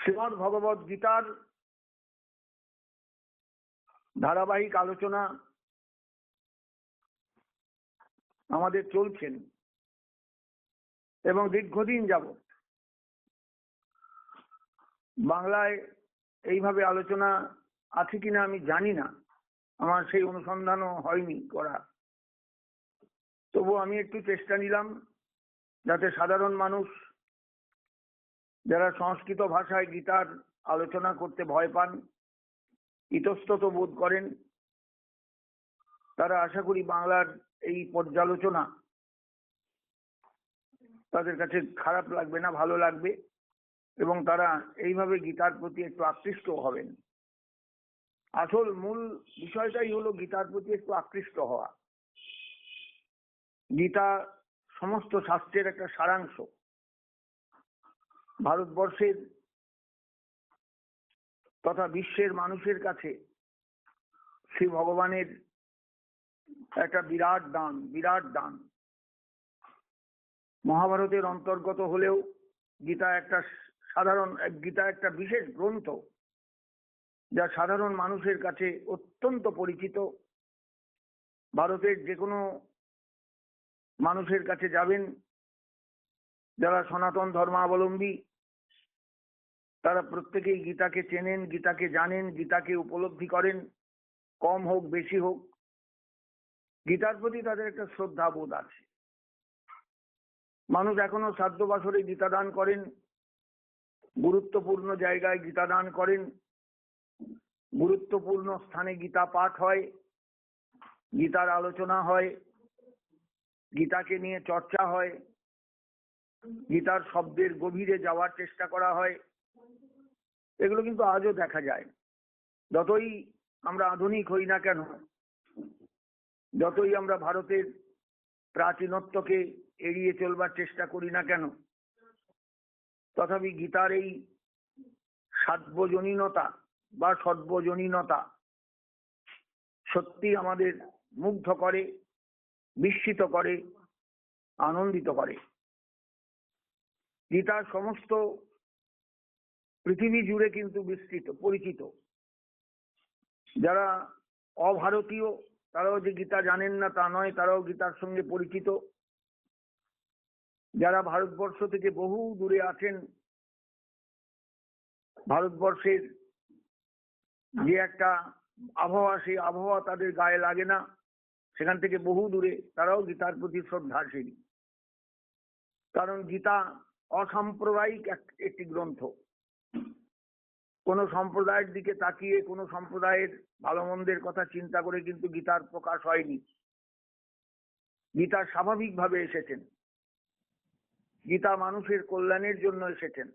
শ্রীমদ্ ভগবদ গীতার ধারাবাহিক আলোচনা আমাদের চলছেন এবং দীর্ঘদিন যাবৎ বাংলায় এইভাবে আলোচনা আছে কিনা আমি জানি না, আমার সেই অনুসন্ধানও হয়নি করা। তবু আমি একটু চেষ্টা নিলাম যাতে সাধারণ মানুষ যারা সংস্কৃত ভাষায় গীতার আলোচনা করতে ভয় পান, ইতস্তত বোধ করেন, তারা আশা করি বাংলার এই পর্যালোচনা তাদের কাছে খারাপ লাগবে না, ভালো লাগবে এবং তারা এইভাবে গীতার প্রতি একটু আকৃষ্ট হবেন। আসল মূল বিষয়টাই হলো গীতার প্রতি একটু আকৃষ্ট হওয়া। গীতা সমস্ত শাস্ত্রের একটা সারাংশ। ভারতবর্ষের তথা বিশ্বের মানুষের কাছে শ্রী ভগবানের একটা বিরাট দান। মহাভারতের অন্তর্গত হলেও গীতা একটা বিশেষ গ্রন্থ, যা সাধারণ মানুষের কাছে অত্যন্ত পরিচিত। ভারতের যে কোনো মানুষের কাছে যাবেন যারা সনাতন ধর্মাবলম্বী, তারা প্রত্যেকেই গীতাকে চেনেন, গীতাকে জানেন, গীতাকে উপলব্ধি করেন, কম হোক বেশি হোক গীতার প্রতি তাদের একটা শ্রদ্ধা বোধ আছে। মানুষ এখনো শ্রাদ্ধ বাসরে গীতা দান করেন, গুরুত্বপূর্ণ জায়গায় গীতা দান করেন, গুরুত্বপূর্ণ স্থানে গীতা পাঠ হয়, গীতার আলোচনা হয়, গীতাকে নিয়ে চর্চা হয়, গীতার শব্দের গভীরে যাওয়ার চেষ্টা করা হয়। এগুলো কিন্তু আজও দেখা যায়। যতই আমরা আধুনিক হই না কেন, যতই আমরা ভারতের প্রাচীনত্বকে এড়িয়ে চলবার চেষ্টা করি না কেন, তথাপি গীতার এই সার্বজনীনতা বা সর্বজনীনতা সত্যি আমাদের মুগ্ধ করে, বিস্মিত করে, আনন্দিত করে। গীতা সমস্ত পৃথিবী জুড়ে কিন্তু বিস্তৃত, পরিচিত। যারা অভারতীয় তারাও যে গীতা জানেন না তা নয়, তারাও গীতার সঙ্গে পরিচিত। যারা ভারতবর্ষ থেকে বহু দূরে আছেন, ভারতবর্ষের যে একটা আবহাওয়া, সেই আবহাওয়া তাদের গায়ে লাগে না, সেখান থেকে বহু দূরে, তারাও গীতার প্রতি শ্রদ্ধাশীল। কারণ গীতা অসাম্প্রদায়িক একটি গ্রন্থ। কোন সম্প্রদায়ের দিকে তাকিয়ে কোন সম্প্রদায়ের ভালো মন্দের কথা চিন্তা করে কিন্তু গীতার প্রকাশ হয়নি। গীতা স্বাভাবিকভাবে এসেছেন, গীতা মানুষের কল্যাণের জন্য এসেছেন,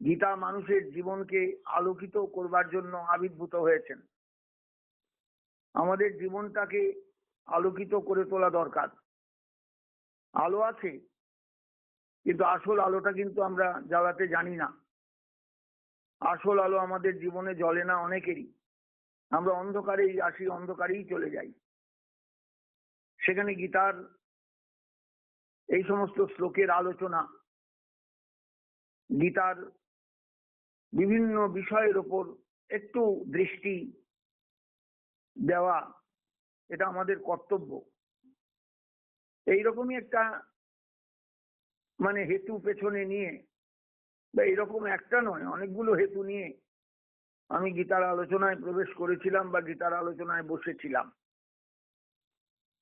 গীতা মানুষের জীবনকে আলোকিত করবার জন্য আবির্ভূত হয়েছেন। আমাদের জীবনটাকে আলোকিত করে তোলা দরকার। আলো আছে, কিন্তু আসল আলোটা কিন্তু আমরা জ্বালাতে জানি না। আসল আলো আমাদের জীবনে জ্বলে না অনেকেরই। আমরা অন্ধকারেই আসি, অন্ধকারেই চলে যাই। সেখানে গীতার এই সমস্ত শ্লোকের আলোচনা, গীতার বিভিন্ন বিষয়ের ওপর একটু দৃষ্টি দেওয়া, এটা আমাদের কর্তব্য। এইরকমই একটা হেতু পেছনে নিয়ে, বা এরকম একটা নয়, অনেকগুলো হেতু নিয়ে আমি গীতার আলোচনায় প্রবেশ করেছিলাম বা গীতার আলোচনায় বসেছিলাম।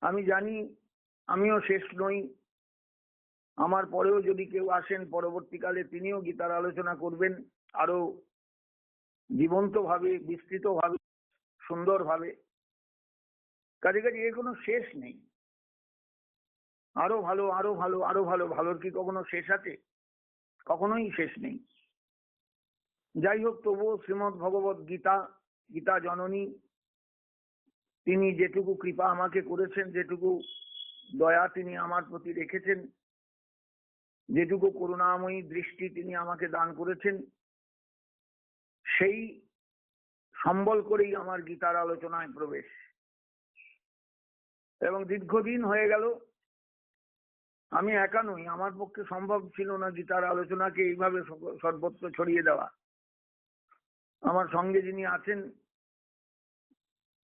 আমি জানি আমিও শেষ নই, আমার পরেও যদি কেউ আসেন পরবর্তীকালে, তিনিও গীতার আলোচনা করবেন আরো জীবন্তভাবে, বিস্তৃতভাবে, সুন্দরভাবে। কাজে এর কোনো শেষ নেই। আরো ভালো, আরো ভালো, আরো ভালো। ভালোর কি কখনো শেষ আছে? কখনোই শেষ নেই। যাই হোক, তবুও শ্রীমদ্ ভগবদ গীতা, গীতা জননী, তিনি যেটুকু কৃপা আমাকে করেছেন, যেটুকু দয়া তিনি আমার প্রতি রেখেছেন, যেটুকু করুণাময়ী দৃষ্টি তিনি আমাকে দান করেছেন, সেই সম্বল করেই আমার গীতার আলোচনায় প্রবেশ। এবং দীর্ঘদিন হয়ে গেল আমি একা নই, আমার পক্ষে সম্ভব ছিল না গীতার আলোচনাকে এইভাবে সর্বত্র ছড়িয়ে দেওয়া। আমার সঙ্গে যিনি আছেন,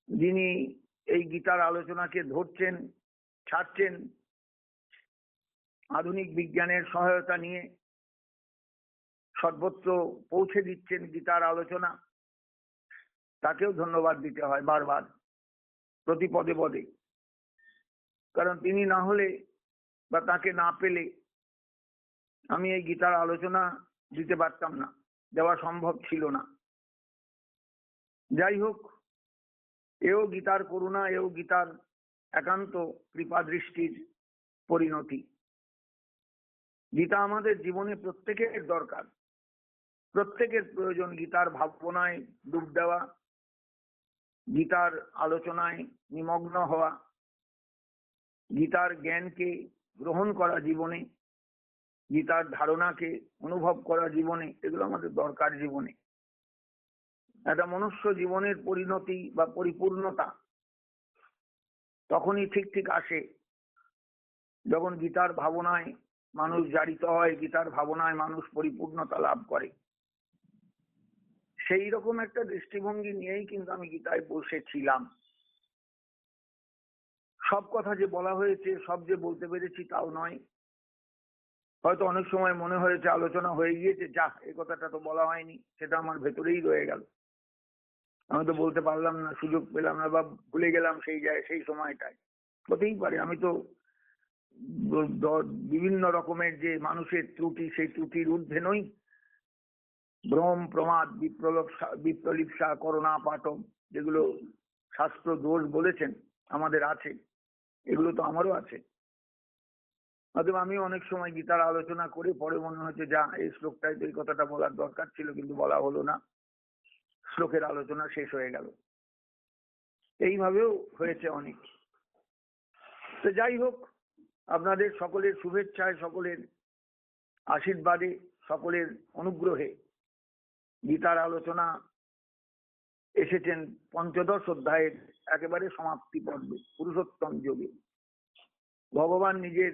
যিনি এই গীতার আলোচনাকে ধরছেন, ছাড়ছেন, আধুনিক বিজ্ঞানের সহায়তা নিয়ে সর্বত্র পৌঁছে দিচ্ছেন গীতার আলোচনা, তাকেও ধন্যবাদ দিতে হয় বারবার, প্রতি পদে পদে। কারণ তিনি না হলে বা তাকে না পেলে আমি এই গীতার আলোচনা দিতে পারতাম না, দেওয়া সম্ভব ছিল না। যাই হোক, এও গীতার করুণা, এও গীতার একান্ত কৃপা দৃষ্টির পরিণতি। গীতা আমাদের জীবনে প্রত্যেকের দরকার, প্রত্যেকের প্রয়োজন গীতার ভাবনায় ডুব দেওয়া, গীতার আলোচনায় নিমগ্ন হওয়া, গীতার জ্ঞানকে গ্রহণ করা জীবনে, গীতার ধারণাকে অনুভব করা জীবনে, এগুলো আমাদের দরকার জীবনে। একটা মনুষ্য জীবনের পরিণতি বা পরিপূর্ণতা তখনই ঠিক ঠিক আসে যখন গীতার ভাবনায় মানুষ জারিত হয়, গীতার ভাবনায় মানুষ পরিপূর্ণতা লাভ করে। সেই রকম একটা দৃষ্টিভঙ্গি নিয়েই কিন্তু আমি গীতায় বসেছিলাম। সব কথা যে বলা হয়েছে, সব যে বলতে পেরেছি তাও নয়। হয়তো অনেক সময় মনে হয়েছে আলোচনা হয়ে গিয়েছে, যাক এই কথাটা তো বলা হয়নি, সেটা আমার ভেতরেই রয়ে গেল, আমি তো বলতে পারলাম না, সুযোগ পেলাম না, বা ভুলে গেলাম সেই সময়টায়। হতেই পারে, আমি তো বিভিন্ন রকমের যে মানুষের ত্রুটি, সেই ত্রুটির ঊর্ধ্বে নই। ভ্রম, প্রমাদ, বিপ্রলিপ্সা, করুণা পাঠক, যেগুলো শাস্ত্র দোষ বলেছেন আমাদের আছে, এগুলো তো আমারও আছে। অথবা আমি অনেক সময় গীতার আলোচনা করে পরে মনে হচ্ছে, যা এই শ্লোকটায় তো এই কথাটা বলার দরকার ছিল, কিন্তু বলা হলো না, শ্লোকের আলোচনা শেষ হয়ে গেল। এইভাবেও হয়েছে অনেক। তো যাই হোক, আপনাদের সকলের শুভেচ্ছায়, সকলের আশীর্বাদে, সকলের অনুগ্রহে গীতার আলোচনা এসেছেন পঞ্চদশ অধ্যায়ের একেবারে সমাপ্তি পর্বে, পুরুষোত্তম যোগে। ভগবান নিজের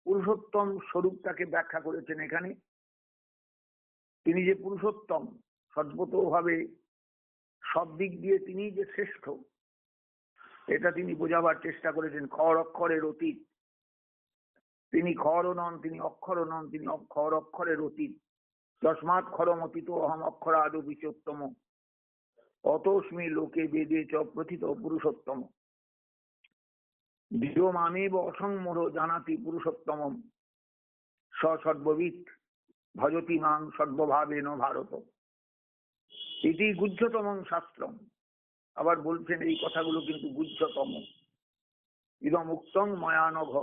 পুরুষোত্তম স্বরূপটাকে ব্যাখ্যা করেছেন এখানে। তিনি যে পুরুষোত্তম, সর্বতোভাবে সব দিক দিয়ে তিনি যে শ্রেষ্ঠ, এটা তিনি বোঝাবার চেষ্টা করেছেন। খর অক্ষরের অতীত, তিনি খরও নন, তিনি অক্ষরও নন, তিনি খর অক্ষরের অতীত। তস্মাৎ খরম অতীত অহম অক্ষরাদৌ বিচোত্তম অতস্মি লোকে বেদে চ প্রথিত পুরুষোত্তম দৃঢ় মামেব অসংমোহ জানাতি পুরুষোত্তমম স সর্ববিদ ভজতি মাং সর্বভাবেন ভারত এটি গুহ্যতম শাস্ত্রম। আবার বলছেন এই কথাগুলো কিন্তু গুহ্যতম। ইদম উক্তং ময়ানঘ,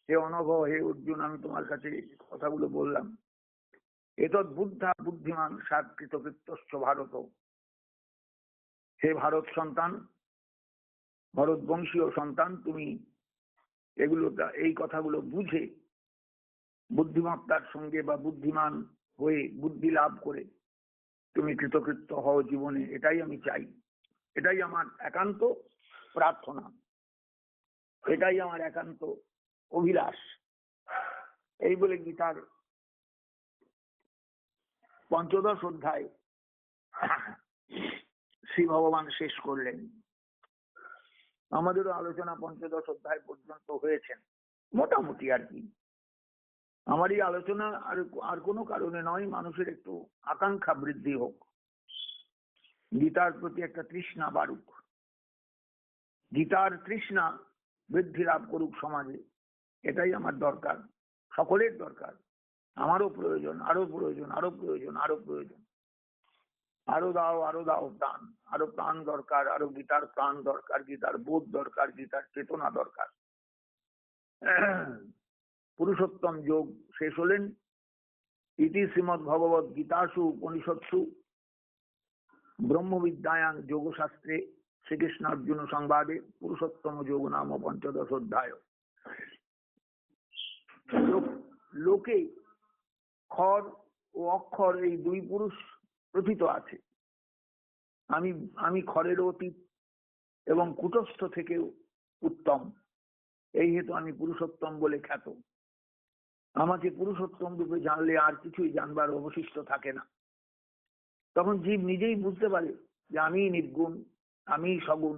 হে অনঘ, হে অর্জুন, আমি তোমার কাছে কথাগুলো বললাম। এতদ বুদ্ধা বুদ্ধিমান সাকৃত কৃত্যশ্চ ভারত, হে ভারত সন্তান, ভারত বংশীয় সন্তান, তুমি এগুলো, এই কথাগুলো বুঝে বুদ্ধিমত্তার সঙ্গে বা বুদ্ধিমান হয়ে, বুদ্ধি লাভ করে তুমি কৃতকৃত্য হও জীবনে। এটাই আমি চাই, এটাই আমার একান্ত প্রার্থনা, এটাই আমার একান্ত অভিলাষ। এই বলে গীতার পঞ্চদশ অধ্যায় শ্রী ভগবান শেষ করলেন। আমাদেরও আলোচনা পঞ্চদশ অধ্যায় পর্যন্ত হয়েছেন মোটামুটি আর কি। আমার এই আলোচনা আর কোনো কারণে নয়, মানুষের একটু আকাঙ্ক্ষা বৃদ্ধি হোক, গীতার প্রতি একটা তৃষ্ণা বাড়ুক, গীতার তৃষ্ণা বৃদ্ধি লাভ করুক সমাজে। এটাই আমার দরকার, সকলের দরকার, আমারও প্রয়োজন, আরো প্রয়োজন, আরো প্রয়োজন, আরো প্রয়োজন। আরো দাও, আরো দাও প্রাণ, আরো প্রাণ দরকার, আরো গীতার প্রাণ দরকার, গীতার বোধ দরকার, গীতার চেতনা দরকার। পুরুষোত্তম যোগ শেষ হলেন। ইতি শ্রীমদ্ ভগবদ গীতাসু উপনিষৎসু ব্রহ্মবিদ্যায়াং যোগশাস্ত্রে শ্রীকৃষ্ণ অর্জুন সংবাদে পুরুষোত্তম যোগ নাম পঞ্চদশ অধ্যায়। লোকে খর ও অক্ষর, এই দুই পুরুষ প্রথিত আছে। আমি খরের অতীত এবং কুটস্থ থেকেও উত্তম। এই হেতু আমি পুরুষোত্তম বলে খ্যাত। আমাকে পুরুষোত্তম রূপে জানলে আর কিছুই জানবার অবশিষ্ট থাকে না। তখন জীব নিজেই বুঝতে পারে যে আমি নির্গুণ, আমি সগুণ,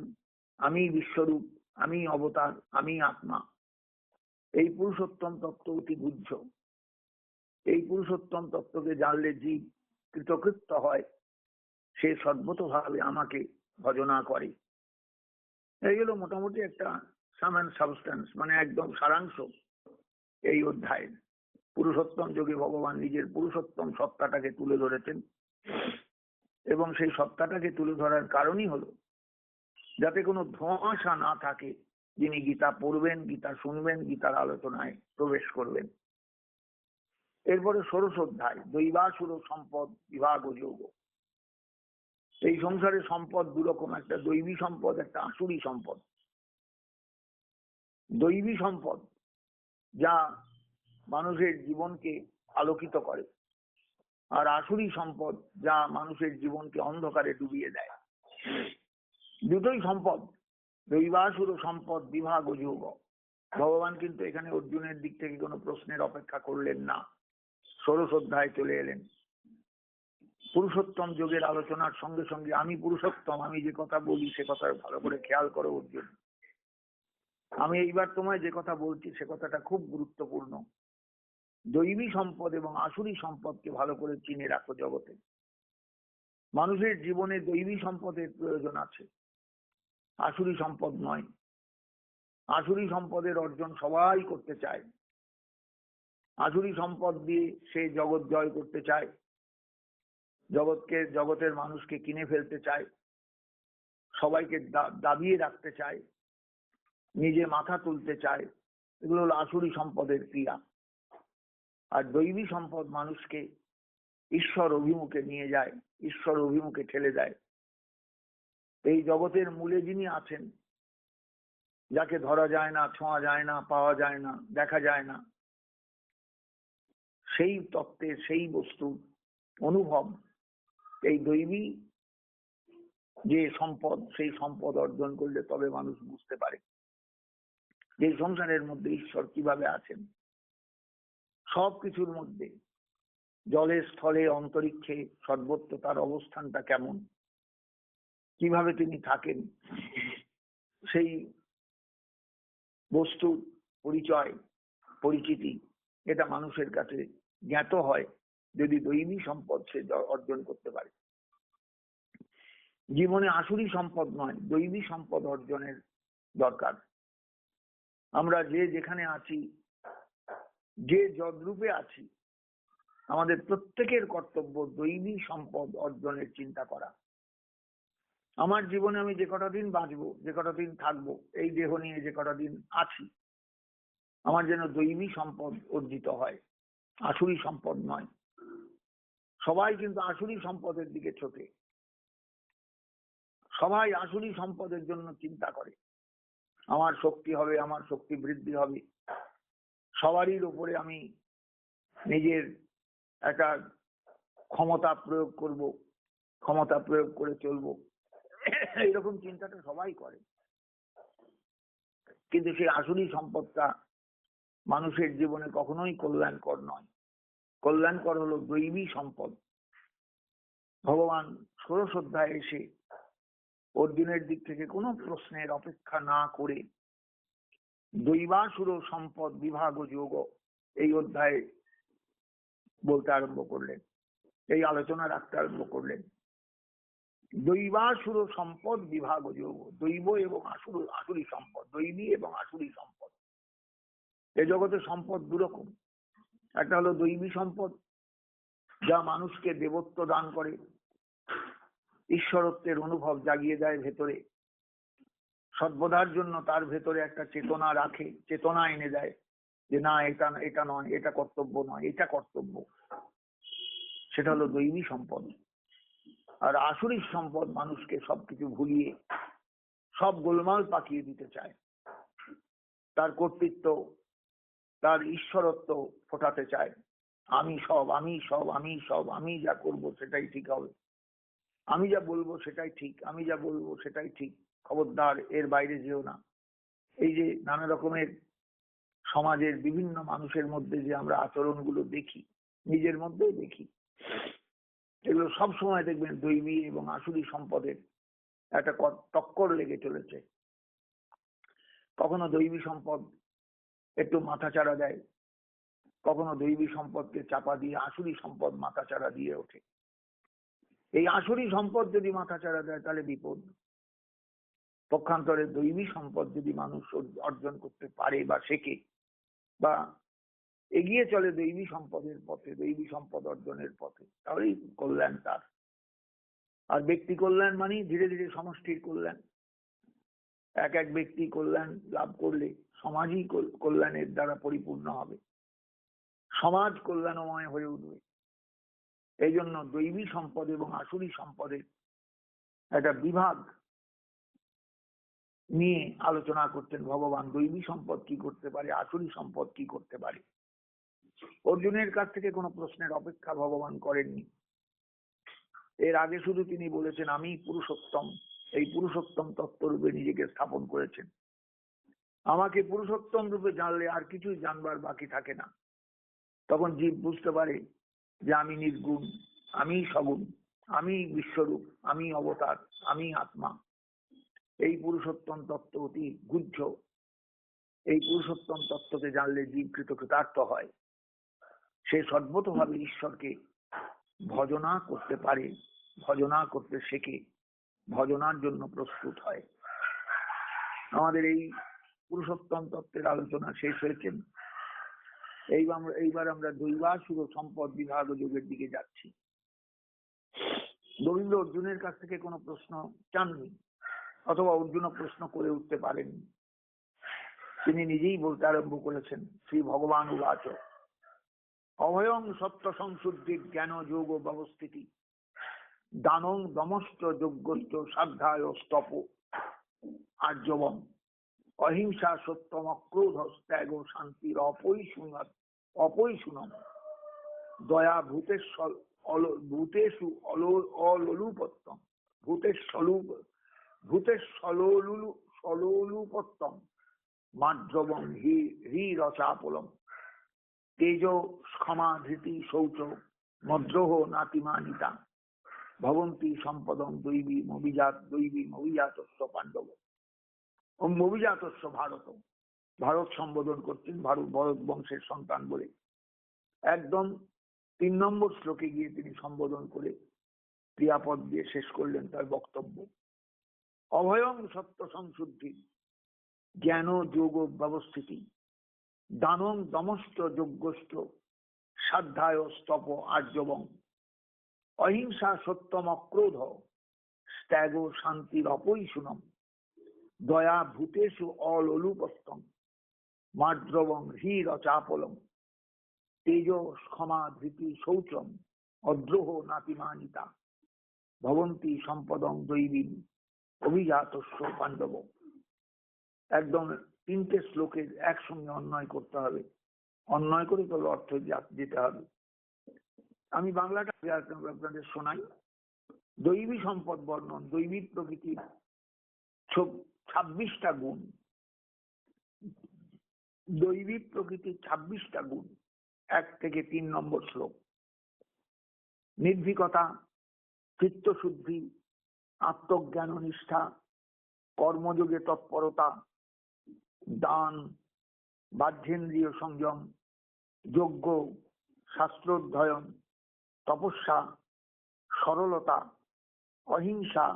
আমি বিশ্বরূপ, আমি অবতার, আমি আত্মা। এই পুরুষোত্তম তত্ত্ব অতি গুহ্য। এই পুরুষোত্তম তত্ত্বকে জানলে জীব কৃতকৃত্য হয়, সে সর্বতভাবে আমাকে ভজনা করে। এই হলো মোটামুটি একটা সাম অ্যান্ড সাবস্টেন্স, মানে একদম সারাংশ এই অধ্যায়ের। পুরুষোত্তম যোগে ভগবান নিজের পুরুষোত্তম সত্তাটাকে তুলে ধরেছেন, এবং সেই সত্তাটাকে তুলে ধরার কারণই হলো যাতে কোনো ধোঁয়াশা না থাকে। যিনি গীতা পড়বেন, গীতা শুনবেন, গীতার আলোচনায় প্রবেশ করবেন। এরপরে ষোড়শ অধ্যায়, দৈবাসুর সম্পদ বিভাগ যোগ। এই সংসারে সম্পদ দুরকম, একটা দৈবী সম্পদ, একটা আসুরী সম্পদ। দৈবী সম্পদ যা মানুষের জীবনকে আলোকিত করে, আর আসুরী সম্পদ যা মানুষের জীবনকে অন্ধকারে ডুবিয়ে দেয়। দুটোই সম্পদ, দৈবাসুর সম্পদ বিভাগ যোগ। ভগবান কিন্তু এখানে অর্জুনের দিক থেকে কোনো প্রশ্নের অপেক্ষা করলেন না, ষোড়শ অধ্যায় চলে এলেন। পুরুষোত্তম যোগের আলোচনার সঙ্গে সঙ্গে আমি পুরুষোত্তম, আমি যে কথা বলি সে কথা ভালো করে খেয়াল করো অর্জুন। আমি এইবার তোমায় যে কথা বলছি সে কথাটা খুব গুরুত্বপূর্ণ। দৈবী সম্পদ এবং আসুরী সম্পদকে ভালো করে চিনে রাখো জগতে। মানুষের জীবনে দৈবী সম্পদের প্রয়োজন আছে, আসুরী সম্পদ নয়। আসুরী সম্পদের অর্জন সবাই করতে চায়। আসুরী সম্পদ দিয়ে সে জগৎ জয় করতে চায়, জগতের মানুষকে কিনে ফেলতে চায়, সবাইকে দাবিয়ে রাখতে চায়, নিজে মাথা তুলতে চায়। এগুলো হলো আসুরী সম্পদের ক্রিয়া। আর দৈবী সম্পদ মানুষকে ঈশ্বর অভিমুখে নিয়ে যায়, ঈশ্বর অভিমুখে ঠেলে দেয়। এই জগতের মূলে যিনি আছেন, যাকে ধরা যায় না, ছোঁয়া যায় না, পাওয়া যায় না, দেখা যায় না, সেই তত্ত্বের, সেই বস্তুর অনুভব এই দৈবী যে সম্পদ, সেই সম্পদ অর্জন করলে তবে মানুষ বুঝতে পারে যে সংসারের মধ্যে ঈশ্বর কিভাবে আছেন। সবকিছুর মধ্যে, জলে স্থলে অন্তরিক্ষে সর্বত্র তার অবস্থানটা কেমন, কিভাবে তিনি থাকেন, সেই বস্তুর পরিচয়, পরিচিতি, এটা মানুষের কাছে জ্ঞাত হয় যদি দৈবী সম্পদ সে অর্জন করতে পারে। জীবনে আসুরী সম্পদ নয়, দৈবী সম্পদ অর্জনের দরকার। আমরা যে যেখানে আছি, যে যদ্রূপে আছি, আমাদের প্রত্যেকের কর্তব্য দৈবী সম্পদ অর্জনের চিন্তা করা। আমার জীবনে আমি যে কটা দিন বাঁচবো, যে কটা দিন থাকবো, এই দেহ নিয়ে যে কটা দিন আছি, আমার যেন দৈবী সম্পদ অর্জিত হয়, আসুরী সম্পদ নয়। সবাই কিন্তু আসুরী সম্পদের দিকে ছোটে, সবাই আসুরী সম্পদের জন্য চিন্তা করে। আমার শক্তি হবে, আমার শক্তি বৃদ্ধি হবে, সবারই উপরে আমি নিজের একটা ক্ষমতা প্রয়োগ করব, ক্ষমতা প্রয়োগ করে চলবো, এইরকম চিন্তাটা সবাই করে। কিন্তু সেই আসুরী সম্পদটা মানুষের জীবনে কখনোই কল্যাণকর নয়। কল্যাণকর হলো দৈবী সম্পদ। ভগবান ষোড়শ অধ্যায়ে এসে অর্জুনের দিক থেকে কোনো প্রশ্নের অপেক্ষা না করে দৈবাসুর সম্পদ বিভাগ যোগ এই অধ্যায়ে বলতে আরম্ভ করলেন, এই আলোচনা রাখতে আরম্ভ করলেন। দৈবাসুর সম্পদ বিভাগ যোগ, দৈব এবং আসুরী সম্পদ, দৈবী এবং আসুরী সম্পদ। এই জগতে সম্পদ দুরকম। একটা হলো দৈবী সম্পদ, যা মানুষকে দেবত্ব দান করে, ঈশ্বরত্বের অনুভব জাগিয়ে দেয় ভেতরে, সর্বদার জন্য তার ভেতরে একটা চেতনা রাখে, চেতনা এনে দেয় যে না, এটা নয়, এটা কর্তব্য নয়, এটা কর্তব্য। সেটা হলো দৈবী সম্পদ। আর আসুরী সম্পদ মানুষকে সবকিছু ভুলিয়ে সব গোলমাল পাকিয়ে দিতে চায়, তার কর্তৃত্ব, তার ঈশ্বরত্ব ফোটাতে চায়। আমি সব, আমি সব, আমি সব, আমি যা করব সেটাই ঠিক হবে, আমি যা বলবো সেটাই ঠিক, আমি যা বলবো সেটাই ঠিক, খবরদার এর বাইরে যেও না। এই যে নানা রকমের সমাজের বিভিন্ন মানুষের মধ্যে যে আমরা আচরণগুলো দেখি, নিজের মধ্যেও দেখি, এগুলো সব সময় দেখবেন দৈবী এবং আসুরি সম্পদের একটা টক্কর লেগে চলেছে। কখনো দৈবী সম্পদ একটু মাথাচাড়া দেয়, কখনো দৈবী সম্পদকে চাপা দিয়ে আসুরি সম্পদ মাথাচাড়া দিয়ে ওঠে। এই আসুরি সম্পদ যদি মাথাচাড়া দেয় তাহলে বিপদ। পক্ষান্তরে দৈবী সম্পদ যদি মানুষ অর্জন করতে পারে বা শেখে বা এগিয়ে চলে দৈবী সম্পদের পথে, দৈবী সম্পদ অর্জনের পথে, তাহলেই কল্যাণ তার। আর ব্যক্তি কল্যাণ মানে ধীরে ধীরে সমষ্টির কল্যাণ। এক এক ব্যক্তি কল্যাণ লাভ করলে সমাজই কল্যাণের দ্বারা পরিপূর্ণ হবে, সমাজ কল্যাণময় হয়ে উঠবে। এই জন্য দৈবী সম্পদ এবং আসুরি সম্পদের একটা বিভাগ নিয়ে আলোচনা করতেন ভগবান। দৈবী সম্পদ কি করতে পারে, আসুরি সম্পদ কি করতে পারে। অর্জুনের কাছ থেকে কোনো প্রশ্নের অপেক্ষা ভগবান করেননি। এর আগে শুধু তিনি বলেছেন আমি পুরুষোত্তম, এই পুরুষোত্তম তত্ত্বরূপে নিজেকে স্থাপন করেছেন। আমাকে পুরুষোত্তম রূপে জানলে আর কিছুই জানবার বাকি থাকে না। তখন জীব বুঝতে পারে যে আমি নির্গুণ, আমি সগুণ, আমি বিশ্বরূপ, আমি অবতার, আমি আত্মা। এই পুরুষোত্তম তত্ত্ব অতি গুহ্য। এই পুরুষোত্তম তত্ত্বকে জানলে জীব কৃতকৃতার্থ হয়। সে সদ্ভতভাবে ঈশ্বরকে ভজনা করতে পারে, ভজনা করতে শেখে, ভজনার জন্য প্রস্তুত হয়। আমাদের এই পুরুষোত্তম তত্ত্বের আলোচনা শেষ হয়েছে। এইবার আমরা দৈবাসুর সম্পদ বিভাগ যোগের দিকে যাচ্ছি। গোবিন্দ অর্জুনের কাছ থেকে কোনো প্রশ্ন চাননি, অথবা অর্জুন প্রশ্ন করে উঠতে পারেননি। তিনি নিজেই বলতে আরম্ভ করেছেন, শ্রী ভগবান উবাচ অভয়ং সত্য সংশুদ্ধি জ্ঞান যোগ ব্যবস্থিতি দানং দমশ্চ যজ্ঞশ্চ সাধ্যায় স্তপ আর্যবম অহিংসা সত্যম অক্রোধ ত্যাগ শান্তির অপৈশুনম দয়া ভূতেষু অললুপত্তম ভূতেষলুপত্তম মার্জবম হি রচাপলম তেজ ক্ষমা ধৃতি শৌচ মদ্রোহ নাতিমানিতা ভবন্তি সম্পদম দৈবীম অভিজাতস্য পাণ্ডব অভিজাতস্য ভারত। ভারত সম্বোধন করছেন ভারত বংশের সন্তান বলে। একদম 3 নম্বর শ্লোকে গিয়ে তিনি সম্বোধন করে ক্রিয়াপদ দিয়ে শেষ করলেন তার বক্তব্য। অভয়ং সত্য সংশুদ্ধি জ্ঞান যোগ ব্যবস্থিতি দানং দমশ্চ যজ্ঞশ্চ সাধ্যায় স্তপ আর্যবং অহিংসা সত্যম অক্রোধ ত্যাগ শান্তির অপৈশুনম দয়া ভূতেষু অললুপস্তম মার্দ্রবং হি রচাপলম তেজ ক্ষমা ধৃতি শৌচম অদ্রোহ নাতিমানিতা ভবন্তি সম্পদং দৈবীম অভিজাতস্য পাণ্ডব। একদম 3টে শ্লোকের একসঙ্গে অন্বয় করতে হবে, অন্বয় করে তবে অর্থ যেতে হবে। আমি বাংলাটা আপনাদের শোনাই। দৈবী সম্পদ বর্ণন, দৈবী প্রকৃতির 26টা গুণ, দৈবী প্রকৃতির 26টা গুণ, 1 থেকে 3 নম্বর শ্লোক। নির্ভীকতা, চিত্তশুদ্ধি, আত্মজ্ঞান নিষ্ঠা, কর্মযোগে তৎপরতা, দান, বাহ্যেন্দ্রিয় সংযম, যজ্ঞ, শাস্ত্রোধ্যয়ন, তপস্যা, সরলতা, অহিংসা,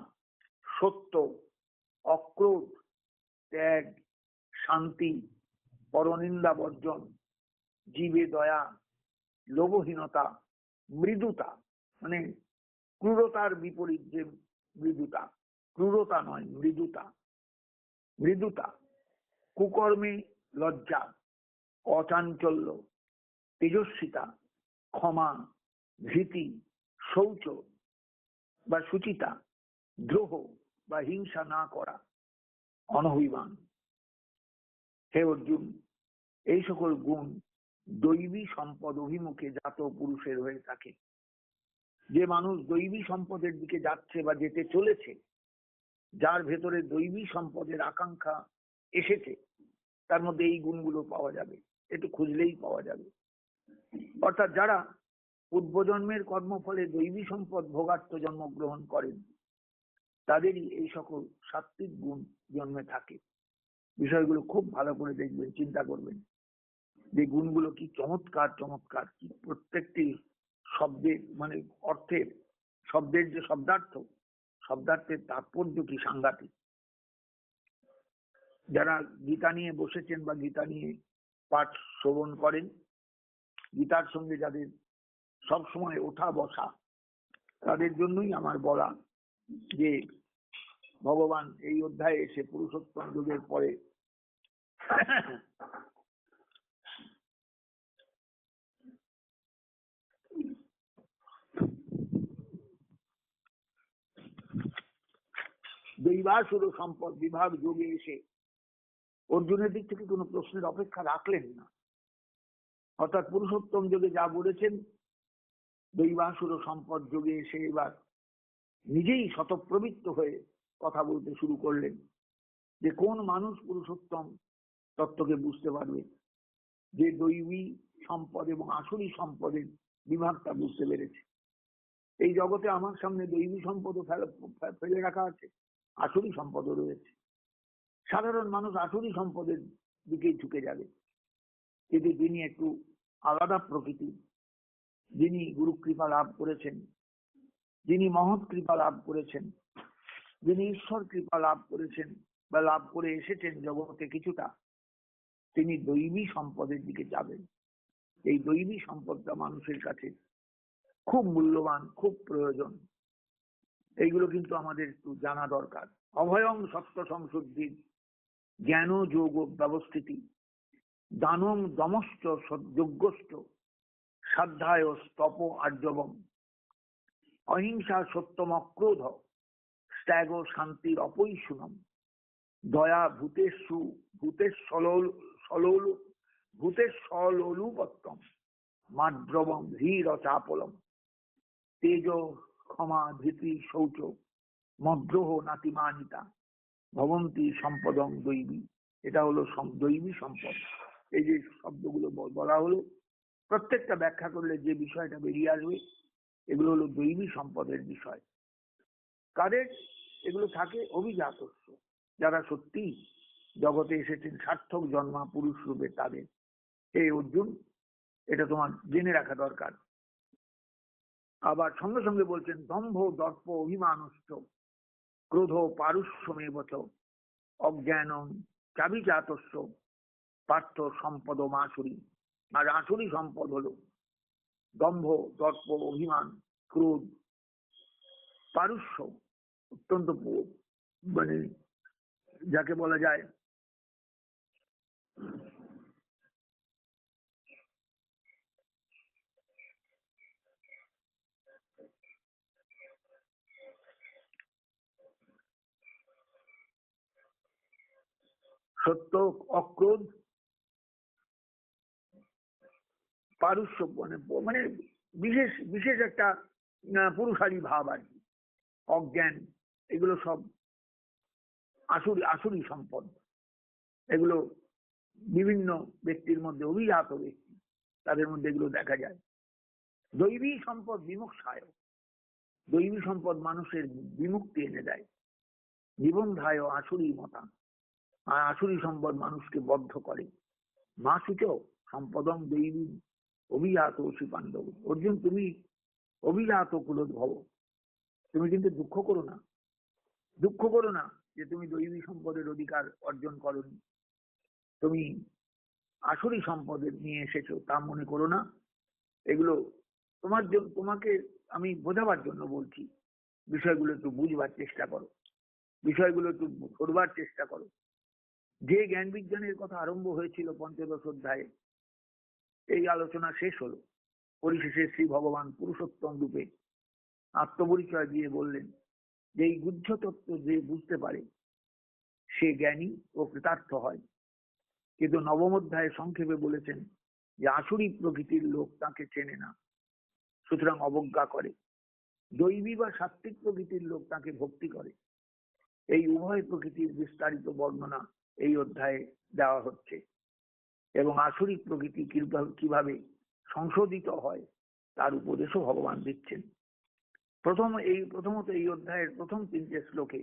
সত্য, অক্রোধ, ত্যাগ, শান্তি, পরনিন্দা বর্জন, জীবে দয়া, লোভহীনতা, মৃদুতা, মানে ক্রূরতার বিপরীত যে মৃদুতা, ক্রূরতা নয় মৃদুতা, মৃদুতা, কুকর্মে লজ্জা, অচাঞ্চল্য, তেজস্বিতা, ক্ষমা, ভীতি, শৌচ বা শুচিতা, দ্রোহ বা হিংসা না করা, অনভিমান। হে অর্জুন, এই সকল গুণ দৈবী সম্পদ অভিমুখে জাত পুরুষের হয়ে থাকে। যে মানুষ দৈবী সম্পদের দিকে যাচ্ছে বা যেতে চলেছে, যার ভেতরে দৈবী সম্পদের আকাঙ্ক্ষা এসেছে, তার মধ্যে এই গুণগুলো পাওয়া যাবে। একটু খুঁজলেই পাওয়া যাবে। অর্থাৎ যারা পূর্বজন্মের কর্মফলে দৈবী সম্পদ ভোগার্থ জন্মগ্রহণ করেন তাদেরই এই সকল সাত্ত্বিক গুণ জন্মে থাকে। বিষয়গুলো খুব ভালো করে দেখবেন, চিন্তা করবেন যে গুণগুলো কি চমৎকার চমৎকার, কি প্রত্যেকটি শব্দের মানে অর্থের, শব্দের যে শব্দার্থের তাৎপর্য কি সাংঘাতিক। যারা গীতা নিয়ে বসেছেন বা গীতা নিয়ে পাঠ শ্রবণ করেন, গীতার সঙ্গে যাদের সবসময় ওঠা বসা, তাদের জন্যই আমার বলা যে ভগবান এই অধ্যায়ে এসে পুরুষোত্তম যুগের পরে দৈবাসুর সম্পদ বিভাগ যোগে এসে অর্জুনের দিক থেকে কোনো প্রশ্নের অপেক্ষা রাখলেন না। অর্থাৎ পুরুষোত্তম যুগে যা বলেছেন দৈবাসুর সম্পদ যোগে এসে এবার নিজেই শতপ্রবৃত্ত হয়ে কথা বলতে শুরু করলেন যে কোন মানুষ পুরুষোত্তম তত্ত্বকে বুঝতে পারবে, যে দৈবী সম্পদ এবং আসুরি সম্পদের বিভাগটা বুঝতে পেরেছে। এই জগতে আমার সামনে দৈবী সম্পদও ফেলে রাখা আছে, আসুরি সম্পদও রয়েছে। সাধারণ মানুষ আসুরি সম্পদের দিকেই ঝুঁকে যাবে, কিন্তু যিনি একটু আলাদা প্রকৃতি, যিনি গুরু কৃপা লাভ করেছেন, যিনি মহৎ কৃপা লাভ করেছেন, যিনি ঈশ্বর কৃপা লাভ করেছেন বা লাভ করে এসেছেন জগতে কিছুটা, তিনি দৈবী সম্পদের দিকে যাবেন। এই দৈবী সম্পদটা মানুষের কাছে খুব মূল্যবান, খুব প্রয়োজন। এইগুলো কিন্তু আমাদের একটু জানা দরকার। অভয়ং সত্য সংশুদ্ধি জ্ঞান যোগ ব্যবস্থিতি দানং দমশ্চ যজ্ঞশ্চ সাধ্যায় স্তপ আর্যবম অহিংসা সত্যম অক্রোধ ত্যাগ শান্তির অপৈশুনম দয়া ভূতেশ্বলোলুপত্তম মাদ্রবম ধীর চাপলম তেজ ক্ষমা ধৃতি শৌচ মদ্রোহ নাতিমানিতা ভবন্তি সম্পদং দৈবী। এটা হলো দৈবী সম্পদ। এই যে শব্দগুলো বলা হলো, প্রত্যেকটা ব্যাখ্যা করলে যে বিষয়টা বেরিয়ে আসবে, এগুলো হলো দৈবী সম্পদের বিষয়। কাদের এগুলো থাকে? অভিজাতস্য, যারা সত্যি জগতে এসেছেন সার্থক জন্মা পুরুষ রূপে, তাদের। এই অর্জুন, এটা তোমার জেনে রাখা দরকার। আবার সঙ্গে সঙ্গে বলছেন দম্ভ দর্প অভিমানশ্চ ক্রোধ পারুষ্যমেবচ অজ্ঞানং চাবিজাতস্য পার্থ সম্পদ আসুরি। আর আসুরি সম্পদ হলো দম্ভ দর্প অভিমান ক্রোধ পারুষ্য, অত্যন্ত মানে যাকে বলা যায় সত্য অক্রোধ পারুষ্য, মানে বিশেষ বিশেষ একটা পুরুষালী ভাব আর কি। অজ্ঞান, এগুলো সব আসুরি সম্পদ। এগুলো বিভিন্ন ব্যক্তির মধ্যে, অভিজাত ব্যক্তি, তাদের মধ্যে এগুলো দেখা যায়। দৈবী সম্পদ বিমুক্ষায়, দৈবী সম্পদ মানুষের বিমুক্তি এনে দেয়। জীবনধায় আসুরি মতা, আর আসুরি সম্পদ মানুষকে বদ্ধ করে। মা সূচ সম্পদং দৈবী অভিজাত শ্রী পাণ্ডব। অর্জুন, তুমি অভিজাত কুলোদ্ভব, তুমি কিন্তু দুঃখ করো না, দুঃখ করো না যে তুমি দৈবী সম্পদের অধিকার অর্জন করনি, তুমি আসুরি সম্পদের নিয়ে এসেছো, তা মনে করো না। এগুলো তোমার জন্য, তোমাকে আমি বোঝাবার জন্য বলছি। বিষয়গুলো একটু বুঝবার চেষ্টা করো, বিষয়গুলো একটু ধরবার চেষ্টা করো। যে জ্ঞান বিজ্ঞানের কথা আরম্ভ হয়েছিল পঞ্চদশ অধ্যায়ে, এই আলোচনা শেষ হলো। পরিশেষে শ্রী ভগবান পুরুষোত্তম রূপে আত্মপরিচয় দিয়ে বললেন যে এই গুহ্য তত্ত্ব যে বুঝতে পারে সে জ্ঞানী ও কৃতার্থ হয়। কিন্তু নবম অধ্যায়ে সংক্ষেপে বলেছেন যে আসুরি প্রকৃতির লোক তাকে চেনে না, সুতরাং অবজ্ঞা করে। দৈবী বা সাত্ত্বিক প্রকৃতির লোক তাকে ভক্তি করে। এই উভয় প্রকৃতির বিস্তারিত বর্ণনা এই অধ্যায়ে দেওয়া হচ্ছে। এবং আসুরি প্রকৃতি কিভাবে সংশোধিত হয় তার উপদেশও ভগবান দিচ্ছেন। প্রথমত এই অধ্যায়ের প্রথম 3টে শ্লোকে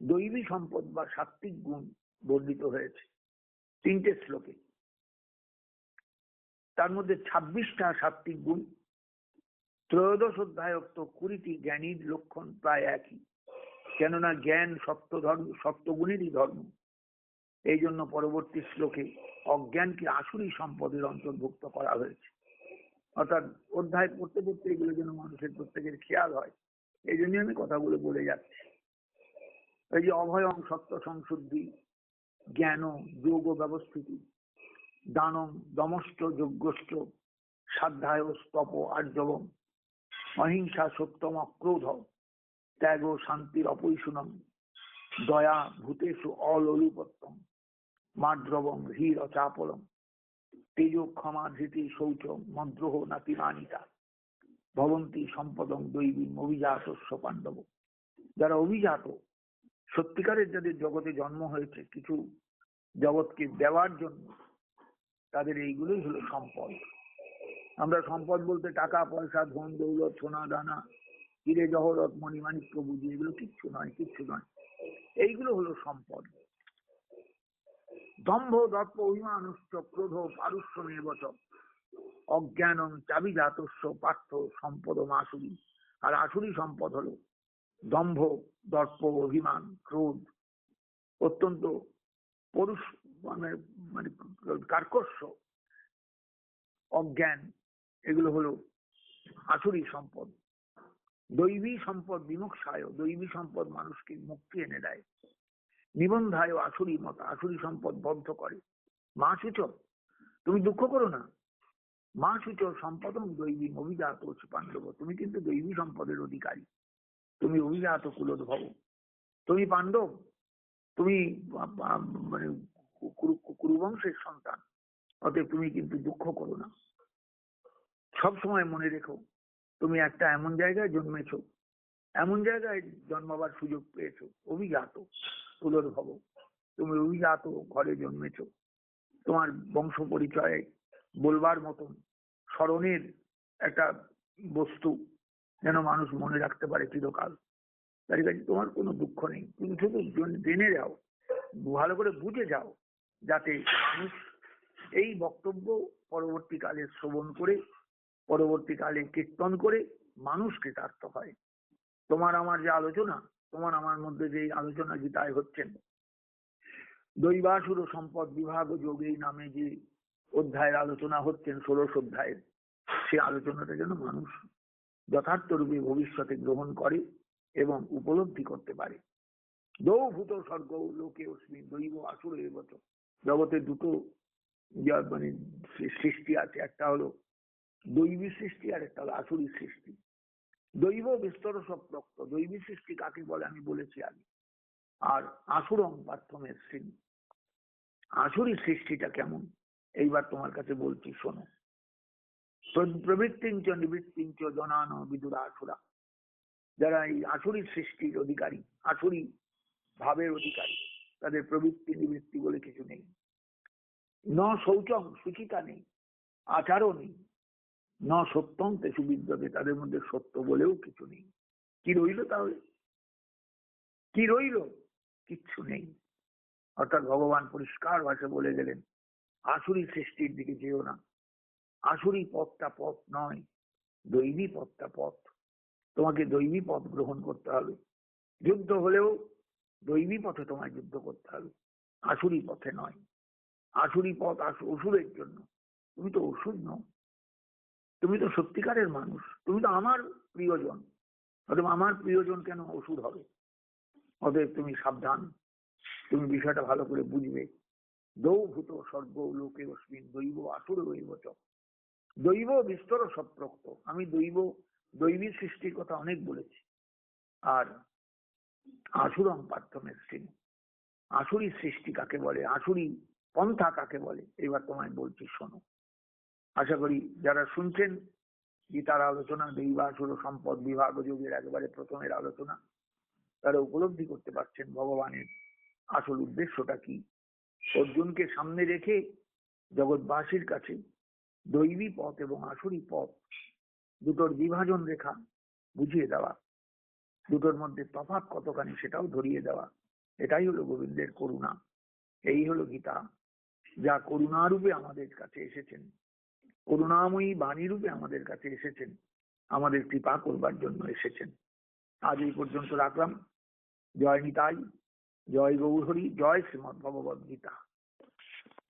দৈবী সম্পদ বা সাত্ত্বিক গুণ বর্ণিত হয়েছে 3টে শ্লোকে। তার মধ্যে 26টা সাত্ত্বিক গুণ, ত্রয়োদশ অধ্যায়ক্ত 20টি জ্ঞানীর লক্ষণ প্রায় একই, কেননা জ্ঞান সত্যগুণেরই ধর্ম। এই জন্য পরবর্তী শ্লোকে অজ্ঞানকে আসুরি সম্পদের অন্তর্ভুক্ত করা হয়েছে। অর্থাৎ অধ্যায় পড়তে পড়তে এগুলো যেন মানুষের প্রত্যেকের খেয়াল হয়, এই জন্য আমি কথাগুলো বলে যাচ্ছি। এই যে অভয়ং সত্য সংশুদ্ধি, জ্ঞান যোগ ব্যবস্থিতি, দানম দমষ্ট যজ্ঞষ্ট, সাধ্যায় স্তপ আর্জবম, অহিংসা সত্যম অক্রোধ, ত্যাগ শান্তির অপৈশুনম, দয়া ভূতেষু অলোলুপত্তম, মাদ্রবং হীর চাপলম, তেজ ক্ষমা ধৃতি শৌচ মন্দ্রোহ নাতিমানিতা, ভবন্তি সম্পদং দৈবীম অভিজাতস্য পাণ্ডব। যারা অভিজাত, সত্যিকারের যাদের জগতে জন্ম হয়েছে কিছু জগৎকে দেওয়ার জন্য, তাদের এইগুলোই হলো সম্পদ। আমরা সম্পদ বলতে টাকা পয়সা ধন দৌলত সোনা দানা হিরে জহরত মণিমাণিক্য বুঝি, এগুলো কিচ্ছু নয়, কিচ্ছু নয়। এইগুলো হলো সম্পদ। দম্ভ দর্প অভিমানুষ্ঠ ক্রোধ পারুষ্যমেব চ, অজ্ঞানম চাবিজাতস্য পার্থ সম্পদম আসুরি। আর আসুরি সম্পদ হলো দম্ভ দর্প অভিমান ক্রোধ, অত্যন্ত পরুষ মানে মানে কার্কশ্য, অজ্ঞান, এগুলো হলো আসুরি সম্পদ। দৈবী সম্পদ বিমুক্ষায়, দৈবী সম্পদ মানুষকে মুক্তি এনে দেয়। নিবন্ধায় আসুরি মত, আসুরি সম্পদ বদ্ধ করে। মা সূচ, তুমি দুঃখ করো না। মা সূচ সম্পদম দৈবী অভিজাত পাণ্ডব, তুমি কিন্তু দৈবী সম্পদের অধিকারী, তুমি অভিজাত কুলোদ্ভব, তুমি পাণ্ডব, তুমি মানে কুরুবংশের সন্তান, অতএব তুমি কিন্তু দুঃখ করো না। সব সময় মনে রেখো তুমি একটা এমন জায়গায় জন্মেছো, এমন জায়গায় জন্মাবার সুযোগ পেয়েছো, অভিজাত কুলোদ্ভব, তুমি অভিজাত ঘরে জন্মেছো। তোমার বংশ পরিচয় বলবার মতন স্মরণের একটা বস্তু, যেন মানুষ মনে রাখতে পারে চিরকাল। তার কাছে তোমার কোনো দুঃখ নেই, তুমি শুধু জেনে যাও, ভালো করে বুঝে যাও, যাতে মানুষ এই বক্তব্য পরবর্তীকালে শ্রবণ করে, পরবর্তীকালে কীর্তন করে মানুষ কৃতার্থ হয়। তোমার আমার যে আলোচনা, তোমার আমার মধ্যে যে আলোচনা গীতায় হচ্ছেন, দৈবাসুর সম্পদ বিভাগ যোগ এই নামে যে অধ্যায়ের আলোচনা হচ্ছেন 16 অধ্যায়ের, সেই আলোচনাটা যেন মানুষ যথার্থ রূপে ভবিষ্যতে গ্রহণ করে এবং উপলব্ধি করতে পারে। দৌভূত স্বর্গ লোকে অস্মিন দৈব আসুর এবচ, জগতে দুটো মানে সৃষ্টি আছে, একটা হলো দৈবী সৃষ্টি আর একটা হলো আসুরি সৃষ্টি। দৈব বিস্তর সপ্রক্ত, দৈবী সৃষ্টি কাকে বলে আমি বলেছি আগে। আর আসুরং পার্থমের শ্রেণী, আসুরি সৃষ্টিটা কেমন এইবার তোমার কাছে বলছি, শোনো। প্রবৃত্তিঞ্চ নিবৃত্তিঞ্চ জনান বিদুরা আসুরা, যারা এই আসুরি সৃষ্টির অধিকারী, আসুরি ভাবের অধিকারী, তাদের প্রবৃত্তি নিবৃত্তি বলে কিছু নেই। ন শৌচং, সুচিতা নেই, আচারও নেই। ন সত্যং তে সুবিদ্যতে, তাদের মধ্যে সত্য বলেও কিছু নেই। কি রইল তাহলে? কি রইল? কিচ্ছু নেই। অর্থাৎ ভগবান পরিষ্কার ভাষায় বলে গেলেন, আসুরি সৃষ্টির দিকে যেও না। আসুরি পথটা পথ নয়, দৈবী পথটা পথ। তোমাকে দৈবী পথ গ্রহণ করতে হবে। যুদ্ধ হলেও দৈবী পথে তোমায় যুদ্ধ করতে হবে, আসুরি পথে নয়। আসুরি পথ অসুরের জন্য, তুমি তো অসুর নও, তুমি তো সত্যিকারের মানুষ, তুমি তো আমার প্রিয়জন। অতএব আমার প্রিয়জন কেন অসুর হবে? অতএব তুমি সাবধান, তুমি বিষয়টা ভালো করে বুঝবে। দৌভূত স্বর্গ লোকে অস্মিন দৈব আসুর দৈবচ, দৈব বিস্তর সপ্রক্ত। আমি দৈবী সৃষ্টির কথা অনেক বলেছি। আর আসুরং পার্থমের শ্রেণী, আসুরি সৃষ্টি কাকে বলে, আসুরি পন্থা কাকে বলে, এবার তোমায় বলছি, শোনো। আশা করি যারা শুনছেন গীতার আলোচনা, দৈবাসুর সম্পদ বিভাগ যোগের একেবারে প্রথমের আলোচনা, তারা উপলব্ধি করতে পারছেন ভগবানের আসল উদ্দেশ্যটা কি। অর্জুনকে সামনে রেখে জগৎবাসীর কাছে দৈবী পথ এবং আসুরি পথ দুটোর বিভাজন রেখা বুঝিয়ে দেওয়া, দুটোর মধ্যে তফাৎ কতখানি সেটাও ধরিয়ে দেওয়া, এটাই হলো গোবিন্দের করুণা। এই হলো গীতা, যা করুণারূপে আমাদের কাছে এসেছেন, করুণাময়ী বাণী রূপে আমাদের কাছে এসেছেন, আমাদের কৃপা করবার জন্য এসেছেন। আজ এই পর্যন্ত রাখলাম। জয় নিতাই, জয় গৌরহরি, জয় শ্রীমদ্ ভগবদ্ গীতা।